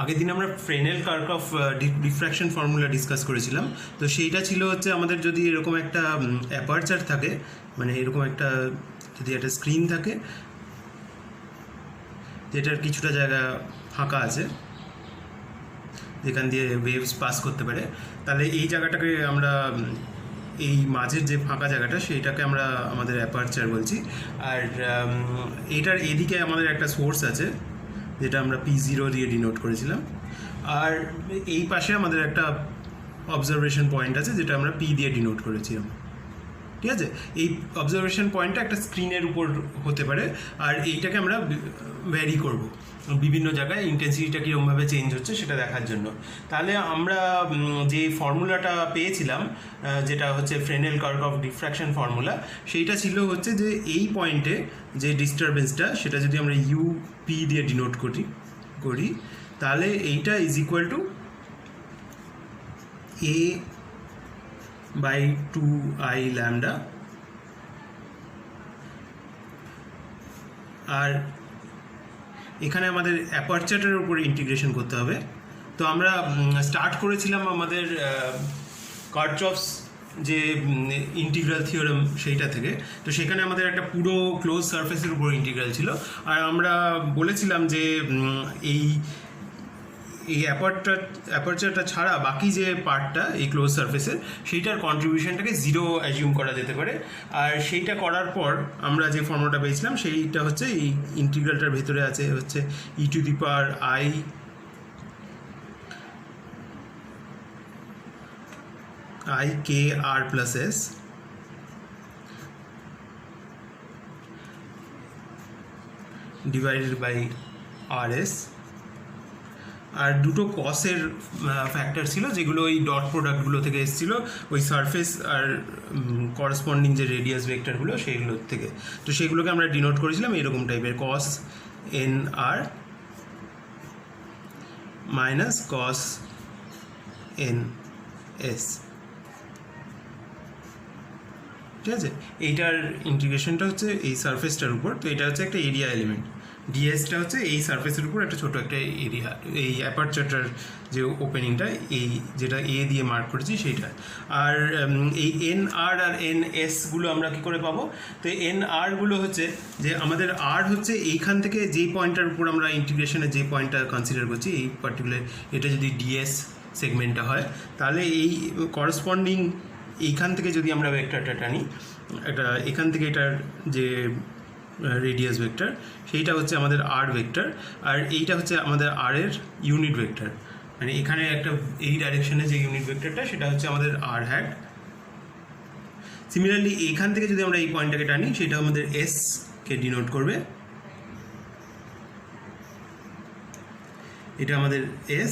আগের দিন আমরা Fresnel curve diffraction formula discuss করেছিলাম। তো সেইটা ছিল হচ্ছে আমাদের যদি এরকম একটা অ্যাপারচার থাকে, মানে এরকম একটা যদি একটা স্ক্রিন থাকে যেটার কিছুটা জায়গা ফাঁকা আছে যেখান দিয়ে ওয়েভস পাস করতে পারে, তাহলে এই জায়গাটাকে আমরা এই মাঝের যে ফাঁকা জায়গাটা সেইটাকে আমরা আমাদের অ্যাপারচার বলছি। আর এটার এদিকে আমাদের একটা সোর্স আছে যেটা আমরা P0 দিয়ে ডিনোট করেছিলাম, আর এই পাশে আমাদের একটা অবজারভেশন পয়েন্ট আছে যেটা আমরা P দিয়ে ডিনোট করেছিলাম। ঠিক আছে, এই অবজারভেশন পয়েন্টটা একটা স্ক্রিনের উপর হতে পারে, আর এইটাকে আমরা ভ্যারি করব বিভিন্ন জায়গায় ইন্টেন্সিটিটা কীরকমভাবে চেঞ্জ হচ্ছে সেটা দেখার জন্য। তাহলে আমরা যে ফর্মুলাটা পেয়েছিলাম যেটা হচ্ছে Fresnel curve of diffraction formula, সেইটা ছিল হচ্ছে যে এই পয়েন্টে যে ডিস্টারবেন্সটা সেটা যদি আমরা UP দিয়ে ডিনোট করি তাহলে এইটা is equal to A/2I lambda. আর এখানে আমাদের অ্যাপারচারের উপর ইন্টিগ্রেশন করতে হবে। তো আমরা স্টার্ট করেছিলাম আমাদের কার্চফস যে ইন্টিগ্রাল থিওরেম সেইটা থেকে। তো সেখানে আমাদের একটা পুরো ক্লোজ সারফেসের উপর ইন্টিগ্রাল ছিল, আর আমরা বলেছিলাম যে এই অ্যাপারচারটা ছাড়া বাকি যে পার্টটা এই ক্লোজ সারফেসের সেইটার কন্ট্রিবিউশনটাকে 0 অ্যাজিউম করা যেতে পারে। আর সেইটা করার পর আমরা যে ফর্মুলাটা পেয়েছিলাম সেইটা হচ্ছে এই ইন্টিগ্রালটার ভেতরে আছে হচ্ছে e⁻i⁻s ডিভাইডেড বাই RS। আর দুটো কসের ফ্যাক্টর ছিল যেগুলো ওই ডট প্রোডাক্টগুলো থেকে এসেছিল, ওই সারফেস আর করসপন্ডিং যে রেডিয়াস ভেক্টরগুলো সেইগুলোর থেকে। তো সেগুলোকে আমরা ডিনোট করেছিলাম এরকম টাইপের cos nr minus cos ns। ঠিক আছে, এইটার ইন্টিগ্রেশনটা হচ্ছে এই সারফেসটার উপর। তো এটা হচ্ছে একটা এরিয়া এলিমেন্ট, ডিএসটা হচ্ছে এই সারফেসের উপর একটা ছোটো একটা এরিয়া, এই অ্যাপারচারটার যে ওপেনিংটা এই যেটা এ দিয়ে মার্ক করেছি সেইটা। আর এই NR আর NSগুলো আমরা কী করে পাবো? তো NRগুলো হচ্ছে যে আমাদের R হচ্ছে এইখান থেকে যেই পয়েন্টটার উপর আমরা ইন্টিগ্রেশনের যে পয়েন্টটা কনসিডার করছি, এই পার্টিকুলার এটা যদি ডিএস সেগমেন্টটা হয় তাহলে এই করসপন্ডিং এইখান থেকে যদি আমরা ভেক্টরটা টানি, একটা এখান থেকে এটার যে রেডিয়াস ভেক্টর সেইটা হচ্ছে আমাদের R ভেক্টর, আর এইটা হচ্ছে আমাদের R এর ইউনিট ভেক্টর। মানে এখানে একটা এই ডাইরেকশনে যে ইউনিট ভেক্টরটা সেটা হচ্ছে আমাদের R হ্যাট। সিমিলারলি এইখান থেকে যদি আমরা এই পয়েন্টটাকে টানি সেটা আমাদের S কে ডিনোট করবে, এটা আমাদের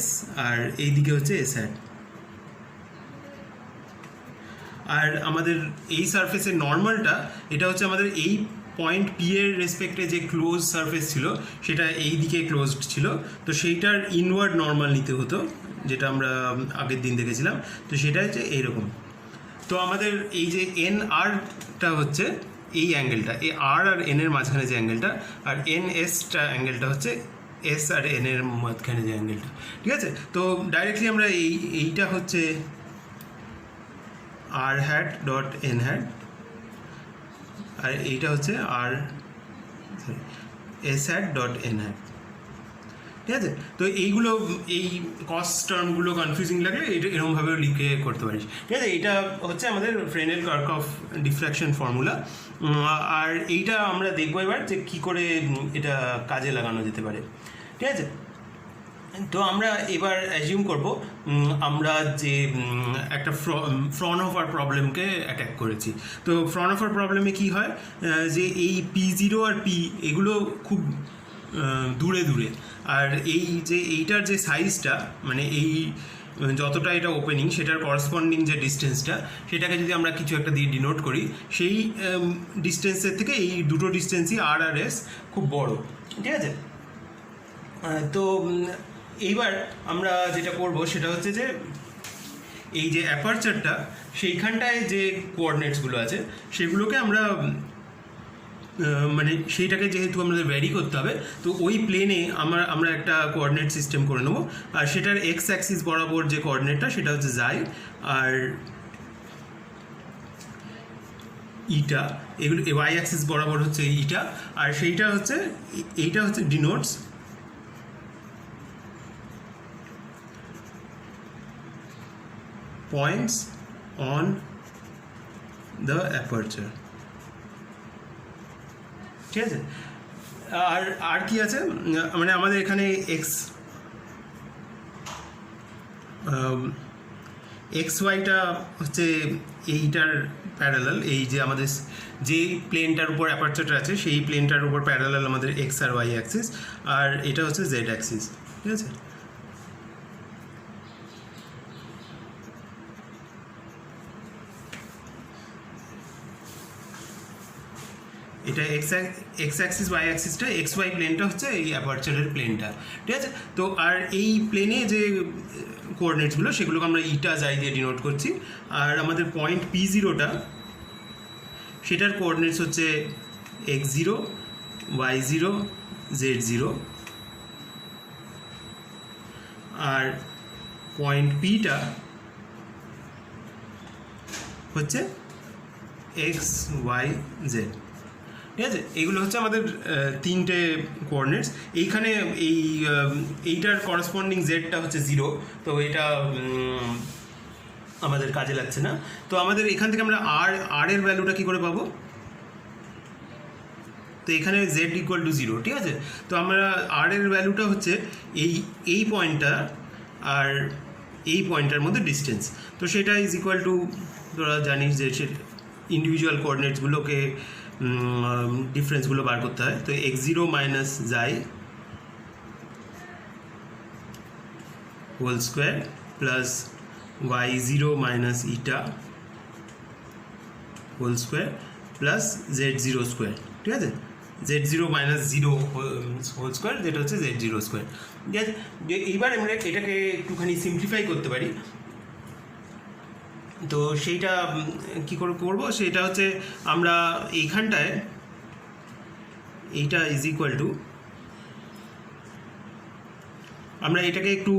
S, আর এই দিকে হচ্ছে S হ্যাট। আর আমাদের এই সারফেসের নর্মালটা এটা হচ্ছে আমাদের এই পয়েন্ট P এর রেসপেক্টে যে ক্লোজ সারফেস ছিল সেটা এই দিকে ক্লোজড ছিল, তো সেইটার ইনওয়ার্ড নর্মাল নিতে হতো যেটা আমরা আগের দিন দেখেছিলাম। তো সেটা হচ্ছে এইরকম। তো আমাদের এই যে NRটা হচ্ছে এই অ্যাঙ্গেলটা, এই R আর N এর মাঝখানে যে অ্যাঙ্গেলটা, আর NSটা অ্যাঙ্গেলটা হচ্ছে S আর N এর মাঝখানে যে অ্যাঙ্গেলটা। ঠিক আছে, তো ডাইরেক্টলি আমরা এইটা হচ্ছে R hat dot N hat, আর এইটা হচ্ছে S hat dot N hat. ঠিক আছে, তো এইগুলো এই কস টার্মগুলো কনফিউজিং লাগলে এটা এরকমভাবেও লিখে করতে পারিস। ঠিক আছে, এইটা হচ্ছে আমাদের Fresnel curve of diffraction formula. আর এইটা আমরা দেখবো এবার যে কী করে এটা কাজে লাগানো যেতে পারে। ঠিক আছে, তো আমরা এবার অ্যাজিউম করব আমরা যে একটা ফ্রনহোফার প্রবলেমকে অ্যাটাক করেছি। তো ফ্রনহোফার প্রবলেমে কি হয় যে এই P0 আর P এগুলো খুব দূরে দূরে, আর এই যে এইটার যে সাইজটা মানে এই যতটা এটা ওপেনিং সেটার করসপন্ডিং যে ডিস্টেন্সটা সেটাকে যদি আমরা কিছু একটা দিয়ে ডিনোট করি, সেই ডিস্টেন্সের থেকে এই দুটো ডিস্টেন্সই R আর S খুব বড়। ঠিক আছে, তো এইবার আমরা যেটা করব সেটা হচ্ছে যে এই যে অ্যাপারচারটা সেইখানটায় যে কোঅর্ডিনেটসগুলো আছে সেগুলোকে আমরা মানে সেইটাকে যেহেতু আমাদের ভ্যারি করতে হবে, তো ওই প্লেনে আমরা একটা কোঅর্ডিনেট সিস্টেম করে নেবো, আর সেটার এক্স অ্যাক্সিস বরাবর যে কোঅর্ডিনেটটা সেটা হচ্ছে জাই, আর ইটা, এগুলো ওয়াই অ্যাক্সিস বরাবর হচ্ছে ইটা, আর সেইটা হচ্ছে এইটা হচ্ছে denotes points on the aperture. ঠিক আছে, আর কি আছে, মানে আমাদের এখানে এক্স ওয়াইটা হচ্ছে এইটার প্যারালাল, এই যে আমাদের যে প্লেনটার উপর অ্যাপারচারটা আছে সেই প্লেনটার উপর প্যারালাল আমাদের এক্স আর ওয়াই অ্যাক্সিস, আর এটা হচ্ছে জেড অ্যাক্সিস। ঠিক আছে, এটা এক্স অ্যাক্সিস ওয়াই অ্যাক্সিসটা, এক্স ওয়াই প্লেনটা হচ্ছে এই অ্যাপারচারের প্লেনটা। ঠিক আছে, তো আর এই প্লেনে যে কোঅর্ডিনেটসগুলো সেগুলোকে আমরা ইটা জাই দিয়ে ডিনোট করছি, আর আমাদের পয়েন্ট P0টা সেটার কোঅর্ডিনেটস হচ্ছে x0 y0 z0, আর পয়েন্ট Pটা হচ্ছে x y z। ঠিক আছে, এইগুলো হচ্ছে আমাদের তিনটে কোঅর্ডিনেটস। এইখানে এইটার করসপন্ডিং জেডটা হচ্ছে 0, তো এটা আমাদের কাজে লাগছে না। তো আমাদের এখান থেকে আমরা আর এর ভ্যালুটা কী করে পাবো, তো এখানে জেড ইকুয়াল টু 0। ঠিক আছে, তো আমরা আর এর ভ্যালুটা হচ্ছে এই পয়েন্টটা আর এই পয়েন্টটার মধ্যে ডিস্টেন্স, তো সেটা ইজ ইকুয়াল টু, তোরা জানিস যে সে ইন্ডিভিজুয়াল কোঅর্ডিনেটসগুলোকে ডিফারেন্সগুলো বার করতে হয়। তো x0 minus xi whole square plus y0 minus eta whole square plus z0 square. ঠিক আছে, z0 মাইনাস 0 হোল স্কোয়ার, যেটা হচ্ছে z0 স্কোয়ার। ঠিক আছে, এইবার আমরা এটাকে একটুখানি সিম্পলিফাই করতে পারি। তো সেইটা কী করে করবো, সেটা হচ্ছে আমরা এইখানটায় এইটা ইজ ইকুয়াল টু, আমরা এটাকে একটু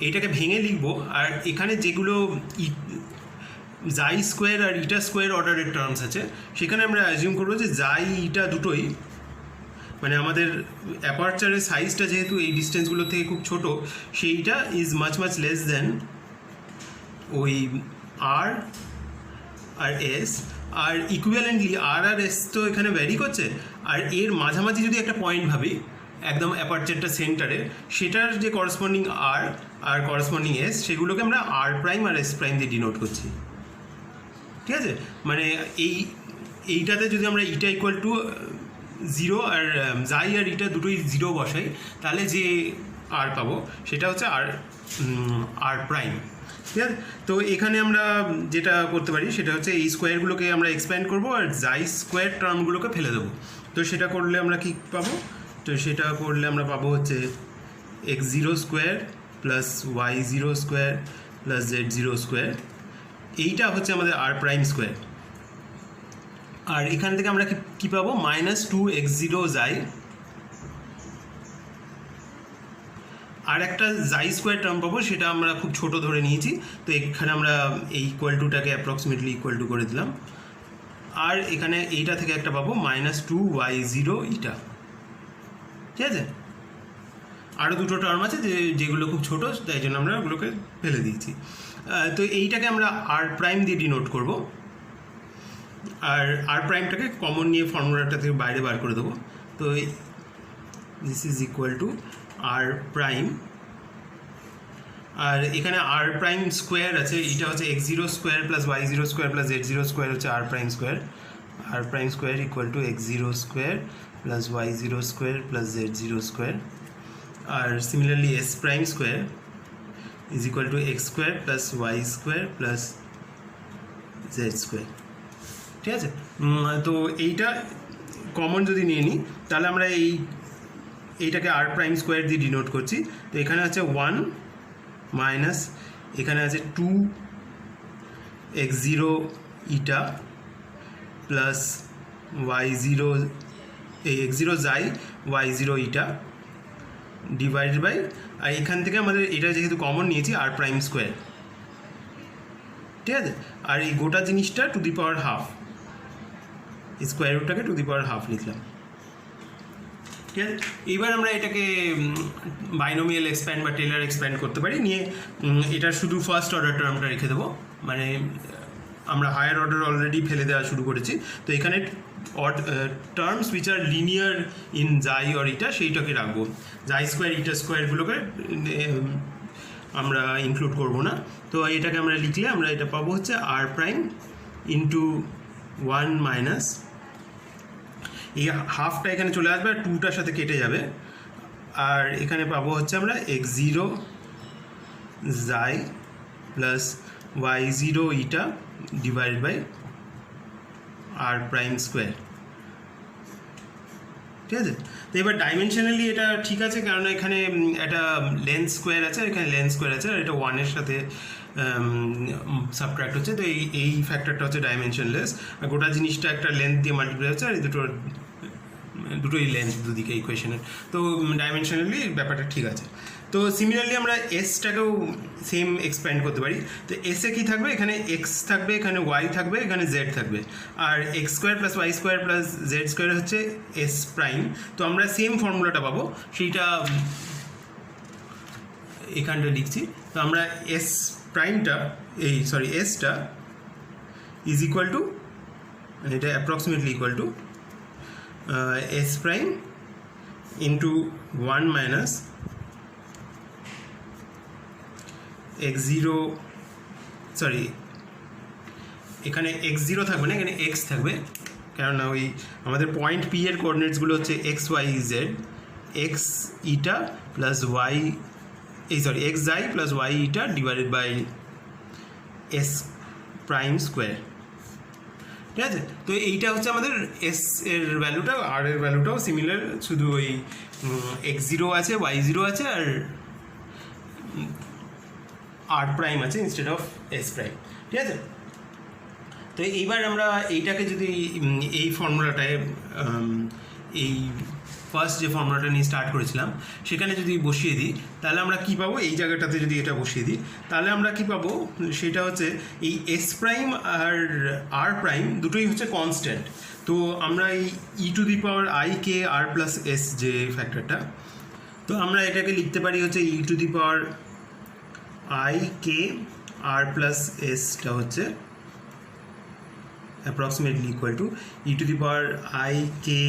এইটাকে ভেঙে লিখবো, আর এখানে যেগুলো জাই স্কোয়ার আর ইটা স্কোয়ার অর্ডারের টার্মস আছে সেখানে আমরা অ্যাজিউম করবো যে জাই ইটা দুটোই, মানে আমাদের অ্যাপারচারের সাইজটা যেহেতু এই ডিস্টেন্সগুলো থেকে খুব ছোট, সেইটা is much much less than ওই আর এস, আর ইকুইভ্যালেন্টলি আর এস তো এখানে ভ্যারি করছে, আর এর মাঝামাঝি যদি একটা পয়েন্ট ভাবি একদম অ্যাপারচারটা সেন্টারে, সেটার যে করসপন্ডিং আর করসপন্ডিং এস, সেগুলোকে আমরা আর প্রাইম আর এস প্রাইম দিয়ে ডিনোট করছি। ঠিক আছে, মানে এইটাতে যদি আমরা ইটা ইকুয়াল টু 0 আর জাই আর ইটা দুটোই 0 বসাই, তাহলে যে আর পাবো সেটা হচ্ছে আর প্রাইম। ঠিক আছে, তো এখানে আমরা যেটা করতে পারি সেটা হচ্ছে এই স্কোয়ারগুলোকে আমরা এক্সপ্যান্ড করবো আর জাই স্কোয়ার টার্মগুলোকে ফেলে দেবো। তো সেটা করলে আমরা কী পাবো, তো সেটা করলে আমরা পাবো হচ্ছে x0 square plus y0 square plus z0 square, এইটা হচ্ছে আমাদের আর প্রাইম স্কোয়ার। আর এখান থেকে আমরা কী পাবো, -2x0 জাই, আর একটা জাই স্কোয়ার টার্ম পাবো, সেটা আমরা খুব ছোট ধরে নিয়েছি, তো এখানে আমরা এই ইকুয়াল টুটাকে অ্যাপ্রক্সিমেটলি ইকুয়াল টু করে দিলাম, আর এখানে এইটা থেকে একটা পাবো -2y0 ইটা। ঠিক আছে, আরও দুটো টার্ম আছে যেগুলো খুব ছোটো, তাই জন্য আমরা ওগুলোকে ফেলে দিয়েছি। তো এইটাকে আমরা আর প্রাইম দিয়ে ডিনোট করব, আর আর প্রাইমটাকে কমন নিয়ে ফর্মুলাটা থেকে বাইরে বার করে দেবো। তো this is equal to R prime, আর এখানে আর প্রাইম স্কোয়ার আছে, এটা হচ্ছে x0 square plus y0 square plus z0 square হচ্ছে R prime square, R prime square equal to x0 square plus y0 square plus z0 square, আর similarly S prime square is equal to x square plus y square plus z square. ঠিক আছে, তো এইটা common যদি নিয়ে নিই তাহলে আমরা এইটাকে আর প্রাইম স্কোয়ার দিয়ে ডিনোট করছি। তো এখানে আছে 1 মাইনাস, এখানে আছে 2x0 ইটা প্লাস y0 এই x0 যাই y0 ইটা ডিভাইডেড বাই, আর এখান থেকে আমাদের এটা যেহেতু কমন নিয়েছি আর প্রাইম স্কোয়ার, ঠিক আছে। আর এই গোটা জিনিসটা to the power half, square রুটটাকে টু দি পাওয়ার হাফ লিখলাম, ঠিক আছে। এইবার আমরা এটাকে বাইনোমিয়াল এক্সপ্যান্ড বা টেলার এক্সপ্যান্ড করতে পারি, নিয়ে এটা শুধু ফার্স্ট অর্ডার টার্মটা রেখে দেবো, মানে আমরা হায়ার অর্ডার অলরেডি ফেলে দেওয়া শুরু করেছি, তো এখানে terms which are linear in জাই অর ইটা সেইটাকে রাখবো, জাই স্কোয়ার ইটা স্কোয়ারগুলোকে আমরা ইনক্লুড করবো না। তো এটাকে আমরা লিখলে আমরা এটা পাবো হচ্ছে আর প্রাইম ইন্টু 1 মাইনাস, এই হাফটা এখানে চলে আসবে আর 2টার সাথে কেটে যাবে, আর এখানে পাবো হচ্ছে আমরা x0 xi plus y0 eta divided by R prime square, ঠিক আছে। তো এবার ডাইমেনশনালি এটা ঠিক আছে, কারণ এখানে একটা লেন্থ স্কোয়ার আছে, এখানে লেন্থ স্কোয়ার আছে, আর এটা 1-এর সাথে সাবট্রাক্ট হচ্ছে, তো এই ফ্যাক্টরটা হচ্ছে ডাইমেনশনলেস, আর গোটা জিনিসটা একটা লেন্থ দিয়ে মাল্টিপ্লাই হচ্ছে, আর এই দুটোই লেন্থ দুদিকে ইকুয়েশনের, তো ডাইমেনশনালি ব্যাপারটা ঠিক আছে। তো সিমিলারলি আমরা এসটাকেও সেম এক্সপ্যান্ড করতে পারি। তো এসে কী থাকবে, এখানে এক্স থাকবে, এখানে ওয়াই থাকবে, এখানে জেড থাকবে, আর x square plus y square plus z square হচ্ছে এস প্রাইম। তো আমরা সেম ফর্মুলাটা পাবো, সেইটা এখানটা লিখছি। তো আমরা এস প্রাইমটা এসটা ইজ ইকুয়াল টু, এটা approximately equal two S prime into 1 minus x0, sorry এখানে x0 থাকবে না, এখানে x থাকবে, কেননা ওই আমাদের পয়েন্ট পি এর কোঅর্ডিনেটসগুলো হচ্ছে x y z, x eta plus y x xi plus y eta divided by S prime square, ঠিক আছে। তো এইটা হচ্ছে আমাদের এস এর ভ্যালুটা, আর এর ভ্যালুটাও সিমিলার, শুধু ওই x0 আছে, y0 আছে, আর প্রাইম আছে ইনস্টেড অফ এস প্রাইম, ঠিক আছে। তো এইবার আমরা এইটাকে যদি এই ফর্মুলাটায় এই ফার্স্ট যে ফর্মুলাটা নিয়ে স্টার্ট করেছিলাম সেখানে যদি বসিয়ে দিই, তাহলে আমরা কী পাবো, এই জায়গাটাতে যদি এটা বসিয়ে দিই তাহলে আমরা কী পাবো, সেটা হচ্ছে এই এস প্রাইম আর আর প্রাইম দুটোই হচ্ছে কনস্ট্যান্ট। তো আমরা এই e to the power i k R plus S যে ফ্যাক্টরটা, তো আমরা এটাকে লিখতে পারি হচ্ছে e to the power i k R plus এসটা হচ্ছে approximately equal to e to the power i k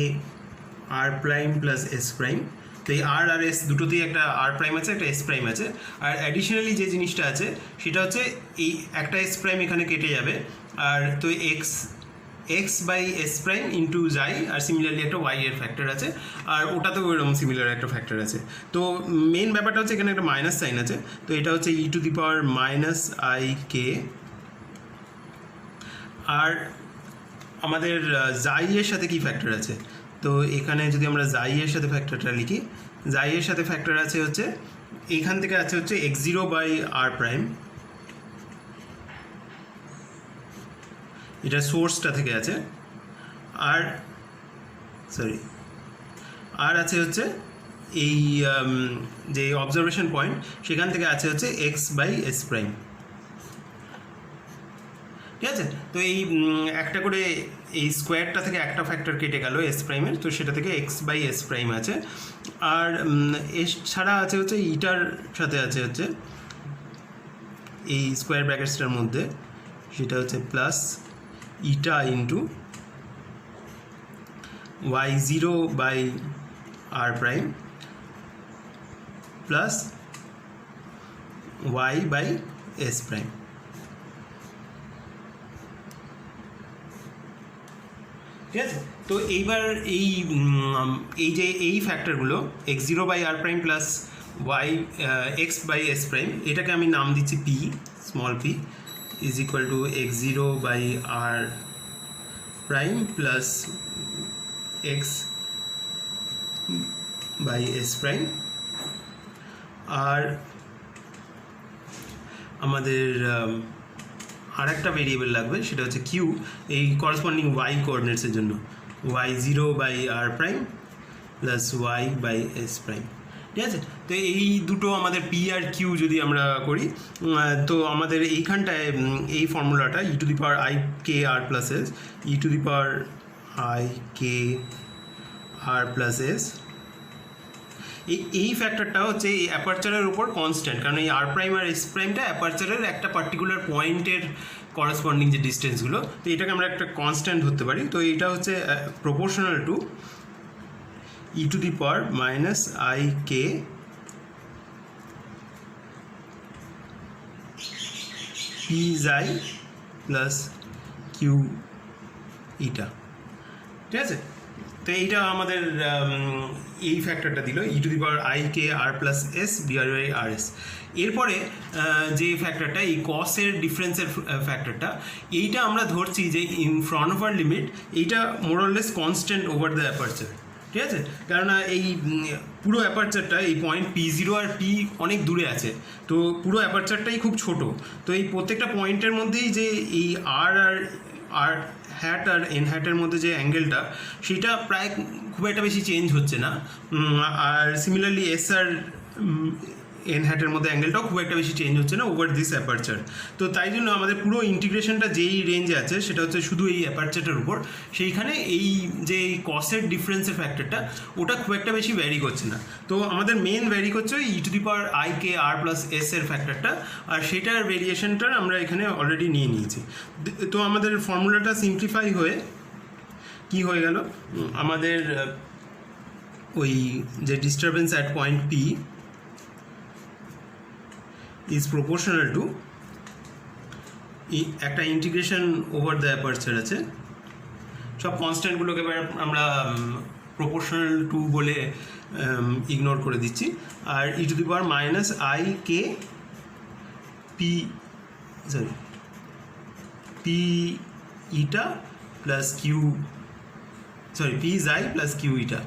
R prime plus S prime. তো এই আর আর এস দুটোতেই একটা আর প্রাইম আছে, একটা এস প্রাইম আছে, আর অ্যাডিশনালি যে জিনিসটা আছে সেটা হচ্ছে এই একটা এস প্রাইম এখানে কেটে যাবে, আর তো x by S prime into xi, আর সিমিলারলি একটা ওয়াই এর ফ্যাক্টর আছে, আর ওটাতেও এরকম সিমিলার একটা ফ্যাক্টর আছে। তো মেন ব্যাপারটা হচ্ছে এখানে একটা মাইনাস সাইন আছে, তো এটা হচ্ছে e to the power minus i k, আর আমাদের জাই এর সাথে কি ফ্যাক্টর আছে, তো এখানে যদি আমরা জাই এর সাথে ফ্যাক্টরটা লিখি, জাই এর সাথে ফ্যাক্টর আছে হচ্ছে এইখান থেকে আছে হচ্ছে x0 বাই আর প্রাইম, এটা সোর্সটা থেকে আছে, আর আছে হচ্ছে এই যে অবজারভেশন পয়েন্ট সেখান থেকে আছে হচ্ছে এক্স বাই এস প্রাইম, ঠিক আছে। তো এই একটা করে এই স্কোয়ারটা থেকে একটা ফ্যাক্টর কেটে গেল এস প্রাইমের, তো সেটা থেকে এক্স বাই এস প্রাইম আছে, আর এস ছাড়া আছে হচ্ছে ইটার সাথে আছে হচ্ছে এই স্কোয়ার ব্র্যাকেটসটার মধ্যে, সেটা হচ্ছে plus eta into y0 by R prime plus y by S prime, ঠিক আছে। তো এইবার এই যে এই ফ্যাক্টরগুলো x0 by R prime plus x by S prime, এটাকে আমি নাম দিচ্ছি P, small P is equal to x0 by R prime plus x by S prime, আর আমাদের আর একটা ভেরিয়েবল লাগবে, সেটা হচ্ছে কিউ, এই করসপন্ডিং ওয়াই কোঅর্ডিনেটসের জন্য। y0 by R prime plus y by S prime. ঠিক আছে, তো এই দুটো আমাদের পি আর কিউ যদি আমরা করি, তো আমাদের এইখানটায় এই ফর্মুলাটা e to the power i k R plus S, e to the power i k R plus S, এই ফ্যাক্টরটা হচ্ছে এই অ্যাপারচারের উপর কনস্ট্যান্ট, কারণ এই আর প্রাইম আর এস প্রাইমটা অ্যাপারচারের একটা পার্টিকুলার পয়েন্টের করসপন্ডিং যে ডিস্টেন্সগুলো, তো এটাকে আমরা একটা কনস্ট্যান্ট ধরতে পারি। তো এটা হচ্ছে proportional to e to the power minus i k P xi plus Q eta. ঠিক আছে, তো এইটা আমাদের এই ফ্যাক্টরটা দিল e to the power i k R plus S divide by R S. এরপরে যে ফ্যাক্টরটা এই কসের ডিফারেন্সের ফ্যাক্টরটা, এইটা আমরা ধরছি যে in front of R limit এইটা more less constant over the aperture. ঠিক আছে, কেননা এই পুরো অ্যাপারচারটা এই পয়েন্ট P0 আর P অনেক দূরে আছে, তো পুরো অ্যাপারচারটাই খুব ছোট, তো এই প্রত্যেকটা পয়েন্টের মধ্যেই যে এই আর হ্যাট আর এন হ্যাটের মধ্যে যে অ্যাঙ্গেলটা, সেটা প্রায় খুব একটা বেশি চেঞ্জ হচ্ছে না। আর সিমিলারলি এস আর এন হ্যাটের মধ্যে অ্যাঙ্গেলটাও খুব একটা বেশি চেঞ্জ হচ্ছে না ওভার দিস অ্যাপারচার। তো তাই জন্য আমাদের পুরো ইন্টিগ্রেশনটা যেই রেঞ্জে আছে সেটা হচ্ছে শুধু এই অ্যাপারচারটার উপর, সেইখানে এই যে এই কসের ডিফারেন্সের ফ্যাক্টরটা ওটা খুব একটা বেশি ভ্যারি করছে না। তো আমাদের মেন ভ্যারি করছে e to the power i k R plus S এর ফ্যাক্টরটা, আর সেটার ভেরিয়েশনটা আমরা এখানে অলরেডি নিয়ে নিয়েছি। তো আমাদের ফর্মুলাটা সিম্পলিফাই হয়ে কি হয়ে গেল, আমাদের ওই যে disturbance at point P is proportional to একটা ইন্টিগ্রেশন ওভার দ্য অ্যাপারচার আছে, সব কনস্ট্যান্টগুলোকে এবার আমরা প্রপোর্শনাল টু বলে ইগনোর করে দিচ্ছি, আর e to the power minus i k P eta plus Q P xi plus Q eta.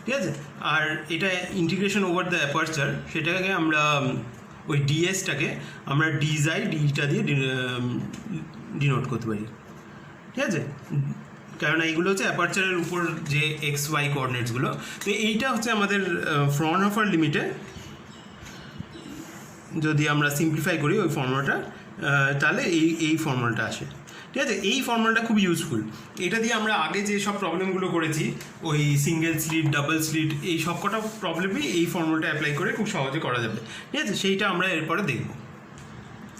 ঠিক আছে, আর এটা ইন্টিগ্রেশন ওভার দ্য অ্যাপারচার, সেটাকে আমরা ওই ডিএসটাকে আমরা ডিজাই ডিটা দিয়ে ডিনোট করতে পারি। ঠিক আছে, কেননা এইগুলো হচ্ছে অ্যাপারচারের উপর যে এক্স ওয়াই কোঅর্ডিনেটসগুলো। তো এইটা হচ্ছে আমাদের ফ্রন্ট অফ আর লিমিটে যদি আমরা সিম্পলিফাই করি ওই ফর্মুলাটা, তাহলে এই ফর্মুলাটা আসে। ঠিক আছে, এই ফর্মুলাটা খুব ইউজফুল। এটা দিয়ে আমরা আগে যে সব প্রবলেমগুলো করেছি, ওই সিঙ্গেল স্লিট, ডাবল স্লিট, এই সব কটা প্রবলেমই এই ফর্মুলাটা অ্যাপ্লাই করে খুব সহজে করা যাবে। ঠিক আছে, সেইটা আমরা এরপরে দেখব।